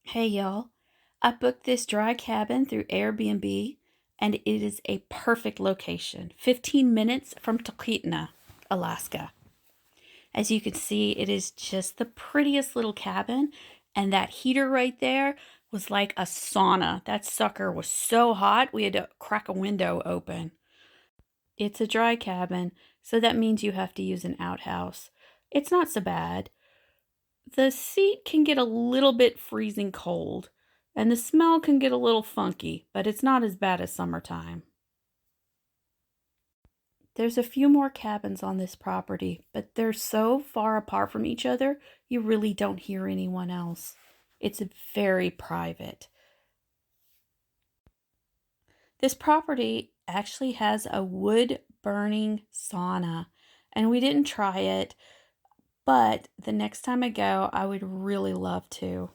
Hey y'all, I booked this dry cabin through Airbnb and it is a perfect location, 15 minutes from Talkeetna, Alaska. As you can see, it is just the prettiest little cabin, and that heater right there was like a sauna. That sucker was so hot we had to crack a window open. It's a dry cabin, so that means you have to use an outhouse. It's not so bad. The seat can get a little bit freezing cold, and the smell can get a little funky, but it's not as bad as summertime. There's a few more cabins on this property, but they're so far apart from each other, you really don't hear anyone else. It's very private. This property actually has a wood burning sauna, and we didn't try it, but the next time I go, I would really love to.